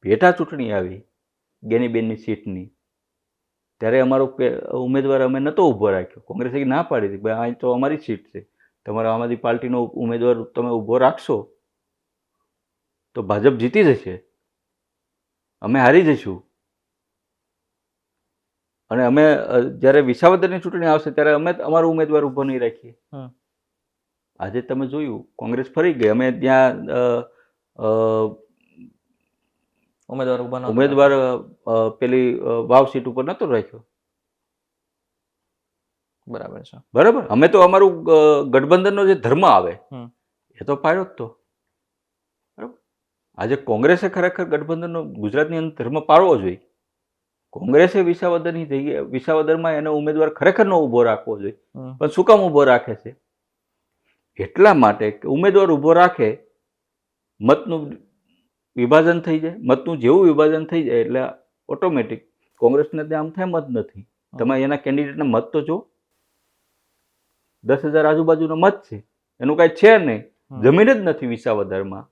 પેટા ચૂંટણી આવી ગેનીબેનની સીટની, ત્યારે અમારો ઉમેદવાર અમે નહોતો ઊભો રાખ્યો. કોંગ્રેસે ના પાડી હતી, ભાઈ અહીં તો અમારી સીટ છે, તમારા આમ આદમી પાર્ટીનો ઉમેદવાર તમે ઊભો રાખશો તો ભાજપ જીતી જશે, અમે હારી જઈશું. અને અમે જ્યારે વિસાવદરની ચૂંટણી આવશે ત્યારે અમે અમારો ઉમેદવાર ઊભો નહીં રાખીએ. આજે તમે જોયું કોંગ્રેસ ફરી ગઈ. અમે ત્યાં ઉમેદવાર પેલી વાવ સીટ ઉપર નતો રાખ્યો. બરાબર છે. બરાબર. અમે તો અમારું ગઠબંધનનો જે ધર્મ આવે એ તો પાડ્યો જ તો. બરાબર. આજે કોંગ્રેસે ખરેખર ગઠબંધનનો ગુજરાતની અંદર ધર્મ પાળવો જોઈએ. કોંગ્રેસે વિસાવદરની જગ્યાએ વિસાવદરમાં એનો ઉમેદવાર ખરેખર નો ઊભો રાખવો જોઈએ. પણ શું કામ ઊભો રાખે છે? એટલા માટે કે ઉમેદવાર ઊભો રાખે, મતનું વિભાજન થઈ જાય. મતનું જેવું વિભાજન થઈ જાય એટલે ઓટોમેટિક કોંગ્રેસને ત્યાં આમ થાય મત નથી. તમે એના કેન્ડિડેટના મત તો જો, 10,000 આજુબાજુનો મત છે, એનું કાંઈ છે નહીં, જમીન જ નથી વિસાવદરમાં.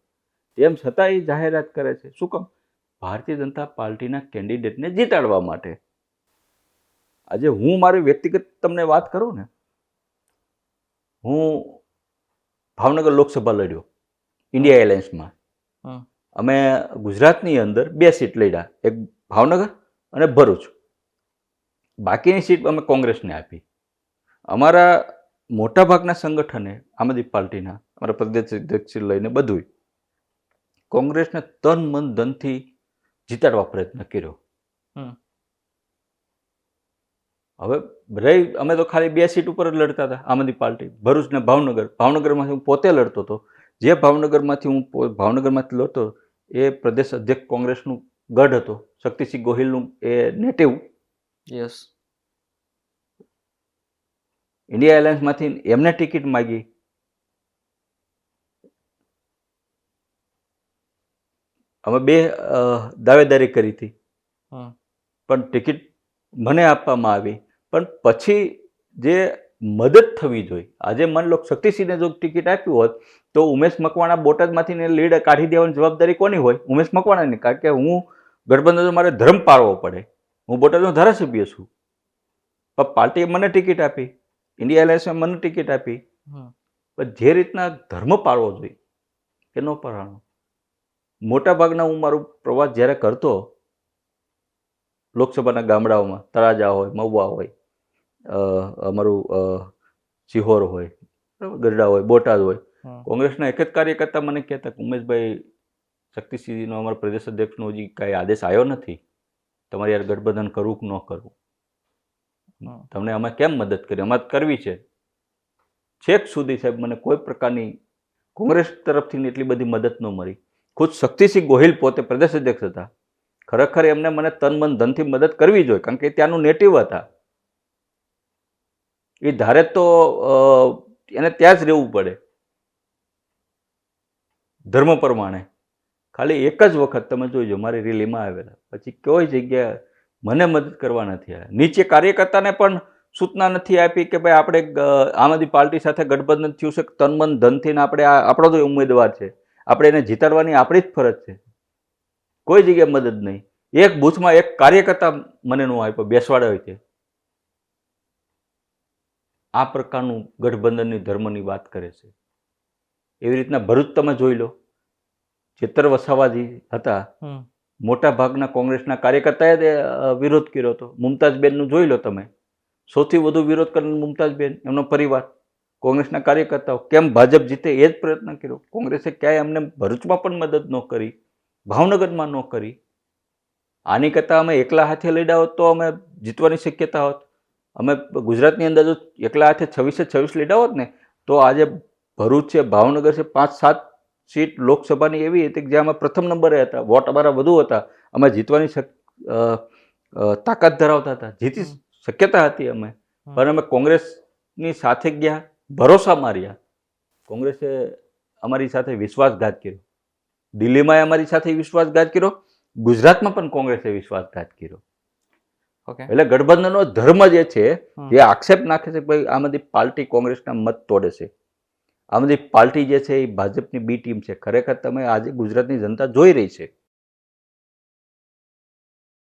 તેમ છતાં એ જાહેરાત કરે છે. શું કામ? ભારતીય જનતા પાર્ટીના કેન્ડિડેટને જીતાડવા માટે. આજે હું મારી વ્યક્તિગત તમને વાત કરું ને, હું ભાવનગર લોકસભા લડ્યો ઇન્ડિયા એલાયન્સમાં. અમે ગુજરાતની અંદર 2 સીટ લડ્યા, એક ભાવનગર અને ભરૂચ. બાકીની સીટ અમે કોંગ્રેસને આપી. અમારા મોટાભાગના સંગઠને આમ આદમી પાર્ટીના અમારા પ્રદેશ અધ્યક્ષ લઈને બધું કોંગ્રેસને તન મન ધનથી જીતાડવા પ્રયત્ન કર્યો. હવે રહી અમે તો ખાલી 2 સીટ ઉપર જ લડતા હતા આમ આદમી પાર્ટી, ભરૂચ ને ભાવનગર. ભાવનગરમાંથી હું પોતે લડતો હતો. જે ભાવનગરમાંથી લડતો એ પ્રદેશ અધ્યક્ષ કોંગ્રેસનું ગઢ હતો, શક્તિસિંહ ગોહિલનું એ નેટિવ. યસ. ઇન્ડિયા એલાયન્સમાંથી એમને ટિકિટ માગી. અમે 2 દાવેદારી કરી હતી, પણ ટિકિટ મને આપવામાં આવી. પણ પછી જે મદદ થવી જોઈએ, આજે માની લો શક્તિસિંહને જો ટિકિટ આપ્યું હોત તો ઉમેશ મકવાણા બોટાદમાંથી લીડ કાઢી દેવાની જવાબદારી કોની હોય? ઉમેશ મકવાણાની. કારણ કે હું ગઠબંધન મારે ધર્મ પાળવો પડે. હું બોટાદનો ધારાસભ્ય છું, પણ પાર્ટીએ મને ટિકિટ આપી, ઇન્ડિયા એલાયન્સે મને ટિકિટ આપી. પણ જે રીતના ધર્મ પાળવો જોઈએ કે ન પાળવાનો. મોટાભાગના હું મારો પ્રવાસ જ્યારે કરતો લોકસભાના ગામડાઓમાં, તળાજા હોય, મહુવા હોય, અમારું સિહોર હોય, ગઢડા હોય, બોટાદ હોય, કોંગ્રેસના એક જ કાર્યકર્તા મને કહેતા કે ઉમેશભાઈ, શક્તિસિંહનો અમારા પ્રદેશ અધ્યક્ષનો હજી કાંઈ આદેશ આવ્યો નથી, તમારે યાર ગઠબંધન કરવું કે ન કરવું, તમને અમે કેમ મદદ કરી? અમારે કરવી છે. છેક સુધી સાહેબ મને કોઈ પ્રકારની કોંગ્રેસ તરફથી એટલી બધી મદદ ન મળી. ખુદ શક્તિસિંહ ગોહિલ પોતે પ્રદેશ અધ્યક્ષ હતા. ખરેખર એમને મને તન મન ધનથી મદદ કરવી જોઈએ, કારણ કે ત્યાંનું નેટિવ હતા. એ ધારે તો એને ત્યાં જ રહેવું પડે ધર્મ પ્રમાણે. ખાલી એક જ વખત તમે જોઈજો મારી રેલીમાં આવેલા, પછી કોઈ જગ્યાએ મને મદદ કરવા નથી આવ્યા. નીચે કાર્યકર્તાને પણ સૂચના નથી આપી કે ભાઈ આપણે આમ આદમી પાર્ટી સાથે ગઠબંધન થયું છે, તન મન ધનથી આપણે આપણો તો ઉમેદવાર છે, આપણે એને જીતાડવાની આપણી જ ફરજ છે. કોઈ જગ્યાએ મદદ નહીં. એક બૂથમાં એક કાર્યકર્તા મને નો આપ્યો, બેસવાડે હોય છે. આ પ્રકારનું ગઠબંધનની ધર્મની વાત કરે છે. એવી રીતના ભરૂચ તમે જોઈ લો, ચેતર વસાવાજી હતા, મોટા ભાગના કોંગ્રેસના કાર્યકર્તાએ વિરોધ કર્યો હતો. મુમતાઝબેનનું જોઈ લો તમે, સૌથી વધુ વિરોધ કરીને મુમતાઝબેન, એમનો પરિવાર, કોંગ્રેસના કાર્યકર્તાઓ. કેમ ભાજપ જીતે એ જ પ્રયત્ન કર્યો. કોંગ્રેસે ક્યાંય અમને ભરૂચમાં પણ મદદ ન કરી, ભાવનગરમાં ન કરી. આની કરતાં અમે એકલા હાથે લડ્યા હોત તો અમે જીતવાની શક્યતા હોત. અમે ગુજરાતની અંદર જો એકલા હાથે 26 લડ્યા હોત ને તો આજે ભરૂચ છે, ભાવનગર છે, 5-7 સીટ લોકસભાની એવી હતી કે જ્યાં અમે પ્રથમ નંબરે હતા, વોટ અમારા વધુ હતા, અમે જીતવાની તાકાત ધરાવતા હતા, જીતી શક્યતા હતી અમે. પણ અમે કોંગ્રેસની સાથે ગયા, ભરોસા માર્યા. કોંગ્રેસે અમારી સાથે વિશ્વાસઘાત કર્યો. દિલ્હીમાં અમારી સાથે વિશ્વાસઘાત કર્યો, ગુજરાતમાં પણ કોંગ્રેસે વિશ્વાસઘાત કર્યો. એટલે ગઠબંધનનો ધર્મ જે છે એ આક્ષેપ નાખે છે કે ભાઈ આમ આદમી પાર્ટી કોંગ્રેસના મત તોડે છે. આમ આદમી પાર્ટી જે છે એ ભાજપની બી ટીમ છે. ખરેખર તમે આજે ગુજરાતની જનતા જોઈ રહી છે